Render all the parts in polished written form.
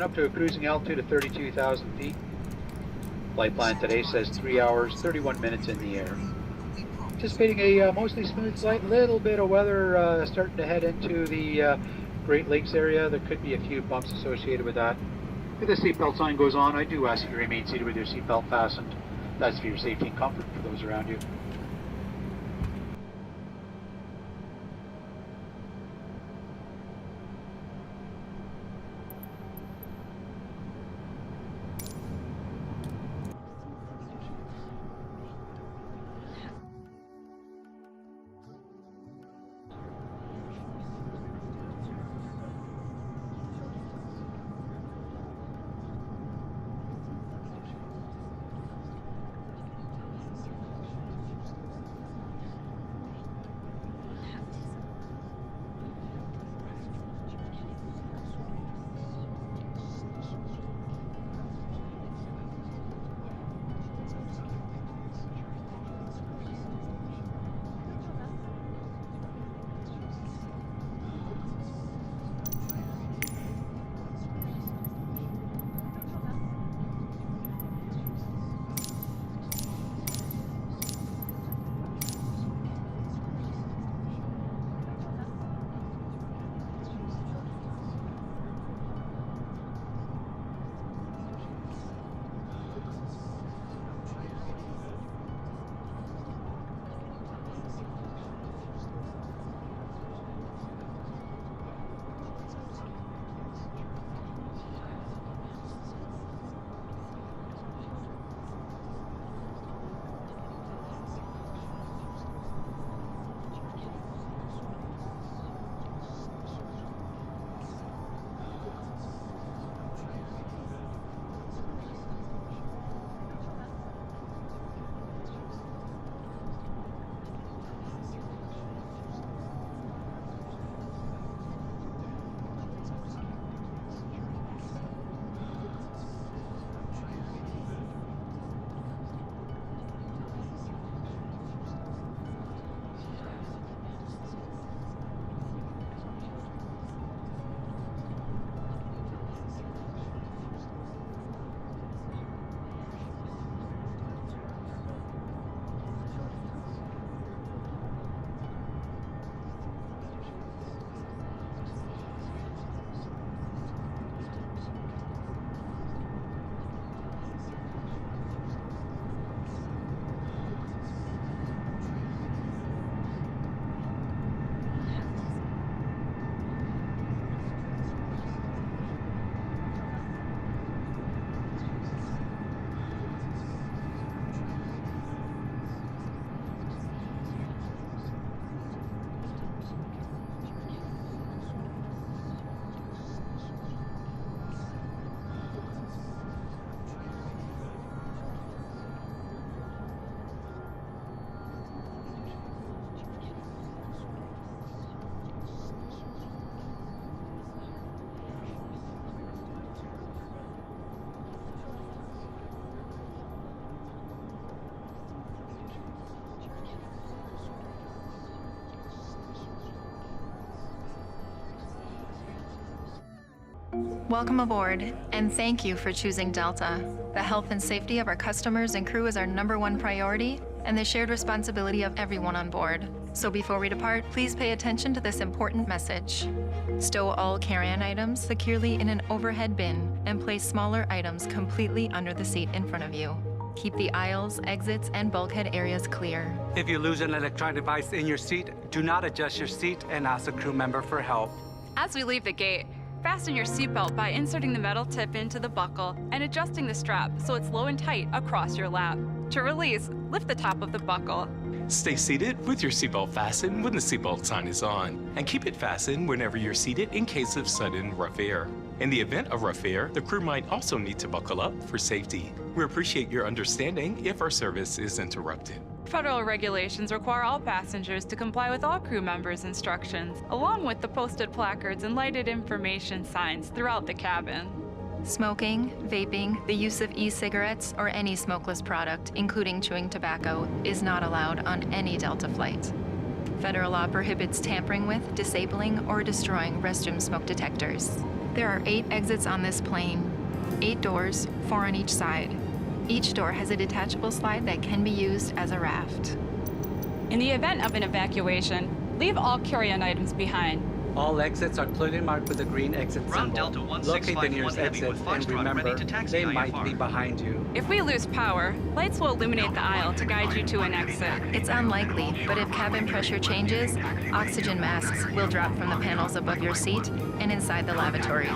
and up to a cruising altitude of 32,000 feet. Flight plan today says 3 hours, 31 minutes in the air. Anticipating a mostly smooth flight, little bit of weather starting to head into the Great Lakes area. There could be a few bumps associated with that. If the seatbelt sign goes on, I do ask you to remain seated with your seatbelt fastened. That's for your safety and comfort for those around you. Welcome aboard, and thank you for choosing Delta. The health and safety of our customers and crew is our #1 priority, and the shared responsibility of everyone on board. So before we depart, please pay attention to this important message. Stow all carry-on items securely in an overhead bin and place smaller items completely under the seat in front of you. Keep the aisles, exits, and bulkhead areas clear. If you lose an electronic device in your seat, do not adjust your seat and ask a crew member for help. As we leave the gate, fasten your seatbelt by inserting the metal tip into the buckle and adjusting the strap so it's low and tight across your lap. To release, lift the top of the buckle. Stay seated with your seatbelt fastened when the seatbelt sign is on, and keep it fastened whenever you're seated in case of sudden rough air. In the event of rough air, the crew might also need to buckle up for safety. We appreciate your understanding if our service is interrupted. Federal regulations require all passengers to comply with all crew members' instructions, along with the posted placards and lighted information signs throughout the cabin. Smoking, vaping, the use of e-cigarettes, or any smokeless product, including chewing tobacco, is not allowed on any Delta flight. Federal law prohibits tampering with, disabling, or destroying restroom smoke detectors. There are 8 exits on this plane, 8 doors, 4 on each side. Each door has a detachable slide that can be used as a raft. In the event of an evacuation, leave all carry-on items behind. All exits are clearly marked with a green exit Ground symbol. Delta Locate the 1651 nearest Heavy exit with and Foxtrot remember, ready to taxi they might IFR. be behind you. If we lose power, lights will illuminate the aisle to guide you to an exit. It's unlikely, but if cabin pressure changes, oxygen masks will drop from the panels above your seat and inside the lavatories.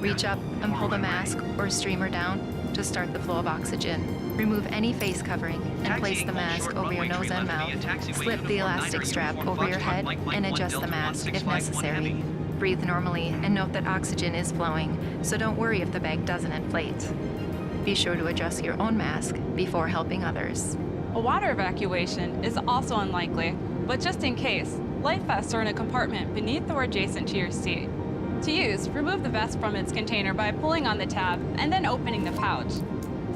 Reach up and pull the mask or streamer down to start the flow of oxygen. Remove any face covering and place the mask over your nose and mouth. Slip the elastic strap over your head and adjust the mask if necessary. Breathe normally and note that oxygen is flowing, so don't worry if the bag doesn't inflate. Be sure to adjust your own mask before helping others. A water evacuation is also unlikely, but just in case, life vests are in a compartment beneath or adjacent to your seat. To use, remove the vest from its container by pulling on the tab and then opening the pouch.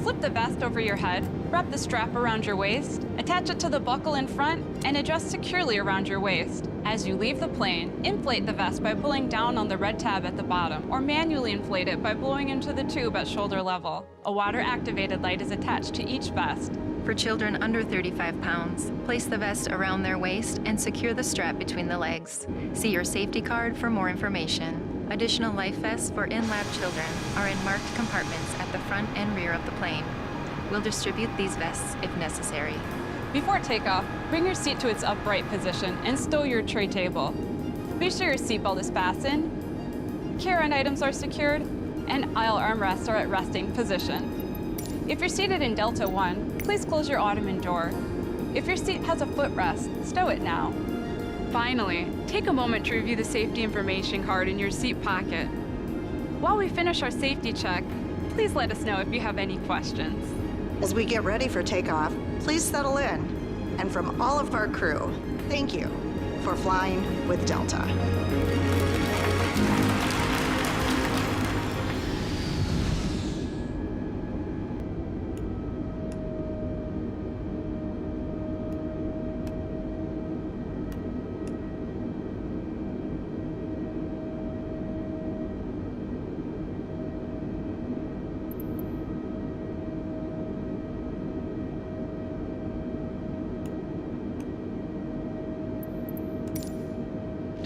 Slip the vest over your head, wrap the strap around your waist, attach it to the buckle in front, and adjust securely around your waist. As you leave the plane, inflate the vest by pulling down on the red tab at the bottom, or manually inflate it by blowing into the tube at shoulder level. A water-activated light is attached to each vest. For children under 35 pounds, place the vest around their waist and secure the strap between the legs. See your safety card for more information. Additional life vests for in-lab children are in marked compartments at the front and rear of the plane. We'll distribute these vests if necessary. Before takeoff, bring your seat to its upright position and stow your tray table. Be sure your seatbelt is fastened, carry-on items are secured, and aisle armrests are at resting position. If you're seated in Delta 1, please close your ottoman door. If your seat has a footrest, stow it now. Finally, take a moment to review the safety information card in your seat pocket. While we finish our safety check, please let us know if you have any questions. As we get ready for takeoff, please settle in. And from all of our crew, thank you for flying with Delta.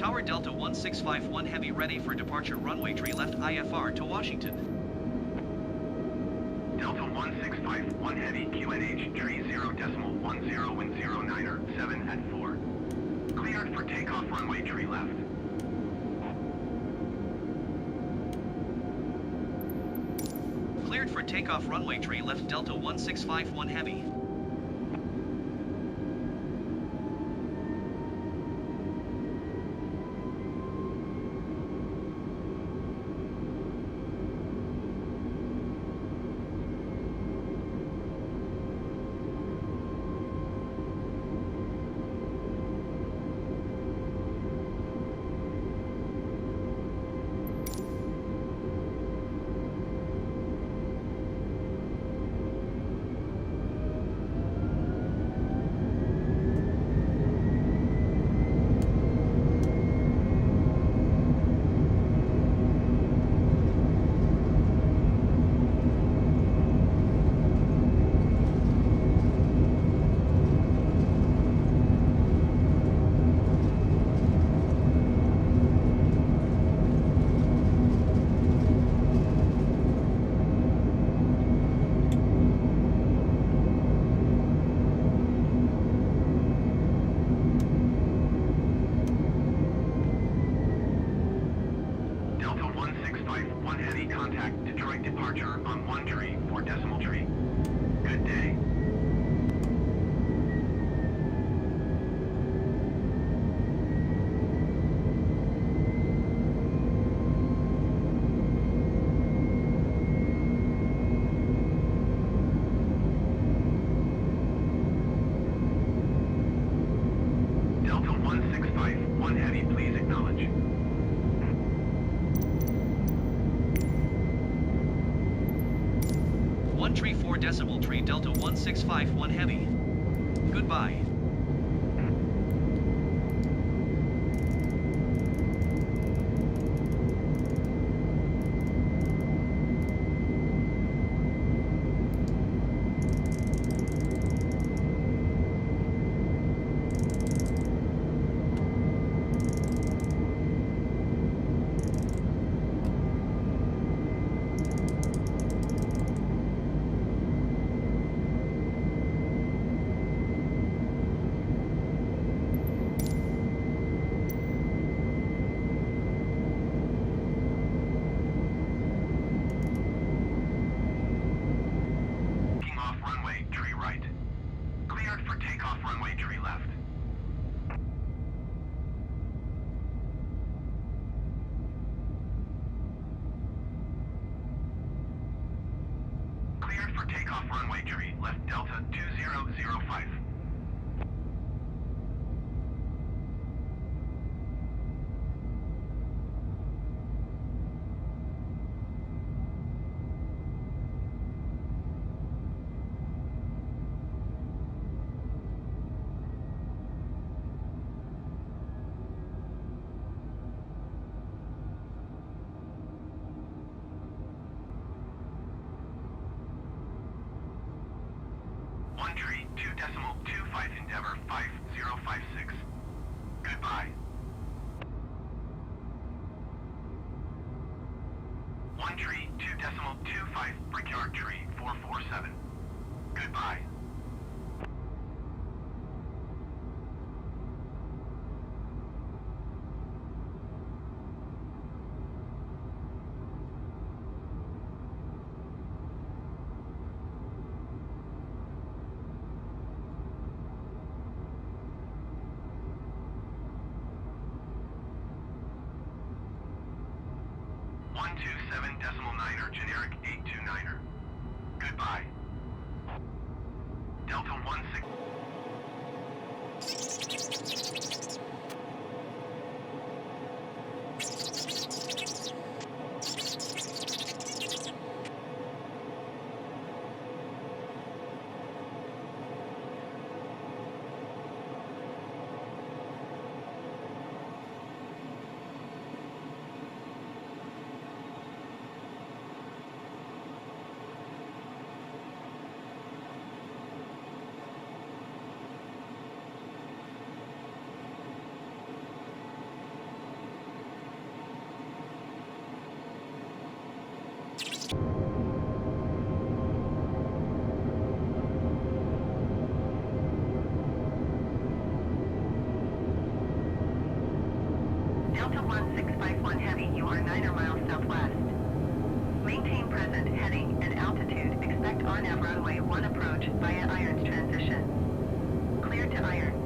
Tower Delta 1651 Heavy ready for departure runway tree left IFR to Washington. Delta 1651 Heavy QNH tree 0.10 wind 09er 7 at 4. Cleared for takeoff runway tree left. Cleared for takeoff runway tree left Delta 1651 Heavy. Decibel tree Delta 1651 Heavy. Goodbye. for takeoff runway tree, left Delta 2005. One tree, 2.25 Endeavor 5056. Goodbye. One tree, 2.25 Brickyard Tree 447. Goodbye. One two 7.9er generic 829er. Goodbye. Delta 16. Delta 1651 Heavy, you are 9 miles southwest. Maintain present heading and altitude. Expect RNAV runway 1 approach via Irons transition. Clear to Irons.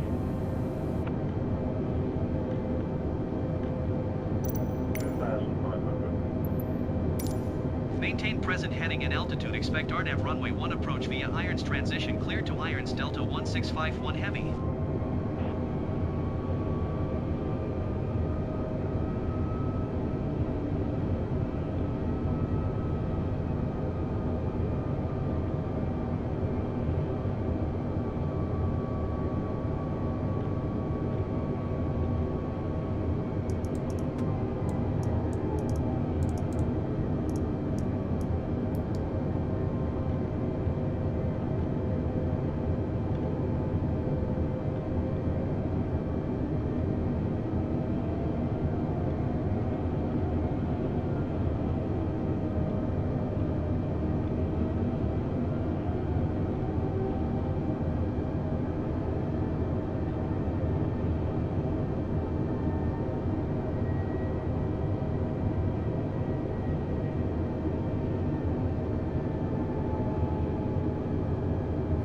Maintain present heading and altitude. Expect RNAV runway 1 approach via Irons transition. Clear to Irons. Delta 1651 Heavy.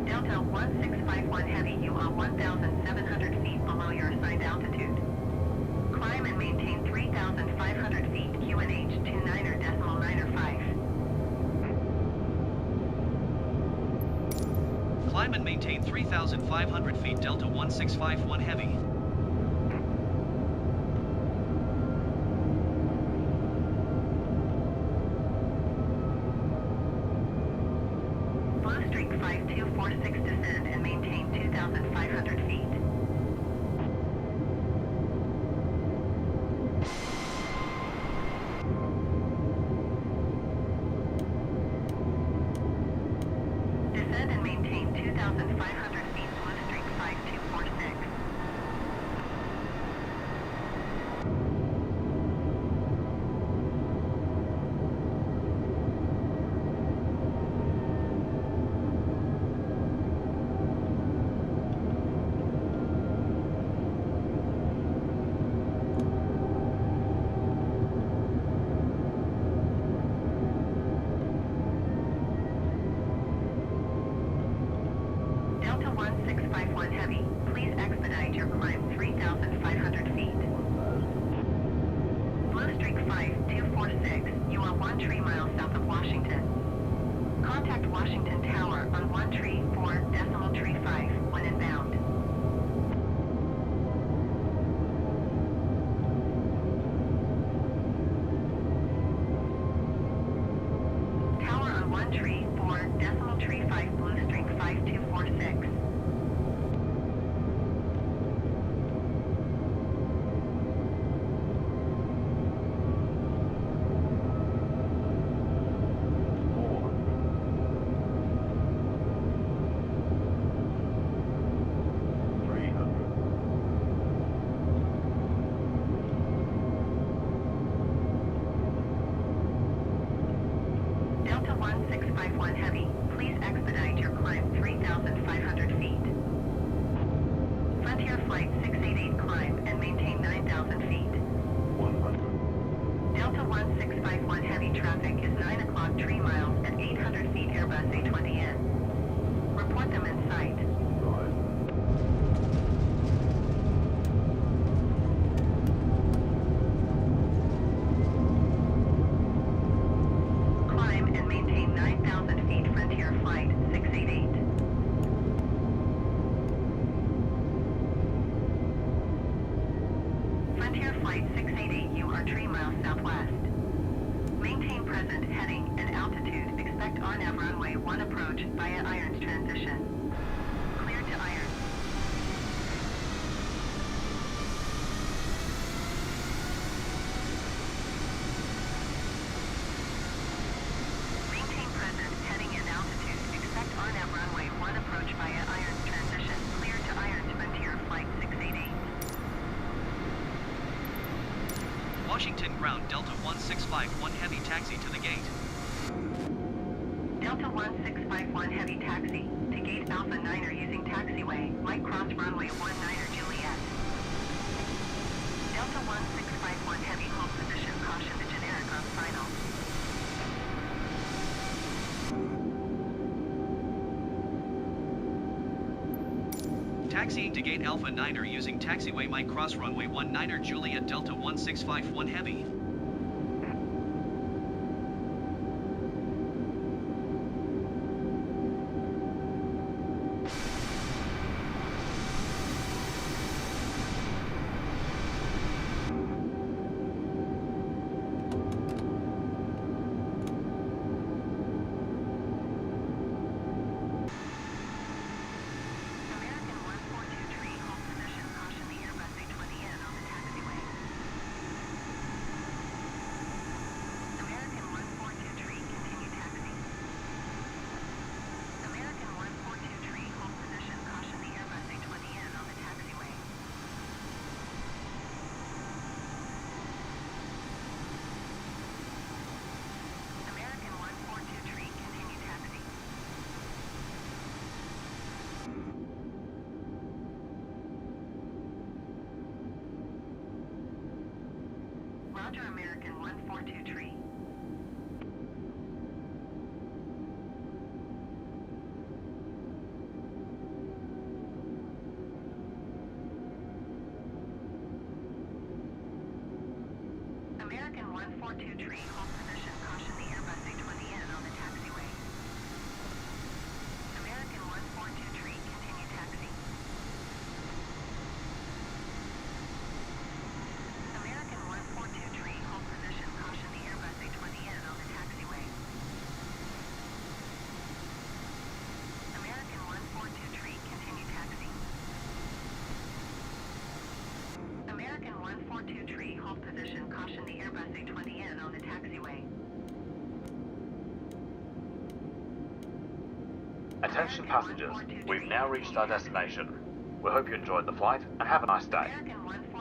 Delta 1651 Heavy, you are 1,700 feet below your assigned altitude. Climb and maintain 3,500 feet QNH 29er.5. Climb and maintain 3,500 feet. Delta 1651 Heavy. Blue Streak 5246 descend and maintain 2,500 feet. Descend and maintain 2,500 feet. Blue Streak 5246. Frontier Flight 688 climb and maintain 9,000 feet. 100. Delta 1651 heavy traffic is 9 o'clock 3 miles at 800 feet Airbus A20N. Report them in sight. Climb and maintain 9,000 feet Frontier Flight 688. Frontier Flight 688, you are 3 miles southwest. Maintain present heading and altitude. Expect RNAV runway 1 approach via Irons transition. Clear to Irons. Maintain present heading and altitude. Expect RNAV runway 1 approach via Irons transition. Clear to Irons Frontier Flight 688. Washington ground Delta 1651 heavy taxi to the gate. Delta 1651 heavy taxi to gate Alpha 9er using taxiway, light cross runway 19er Juliet. Delta 1651 heavy hold position, caution to generic on final. Taxiing to gate Alpha 9er using taxiway Mike cross runway 19er Juliet Delta 1651 heavy. American 1423, hold position, caution the Airbus A20N on the taxiway. American 1423, continue taxi. American 1423, hold position, caution the Airbus A20N on the taxiway. American 1423, continue taxi. Roger, American 1423. American 1423, hold position, caution the Airbus A20N on the taxiway. American 1423, continue taxi. American 1423, hold position, caution the Airbus A20N on the taxiway. American 1423, continue taxi. American 1423, hold position, caution the Airbus A20N on the taxiway. Attention passengers, we've now reached our destination. We hope you enjoyed the flight and have a nice day. American 1423.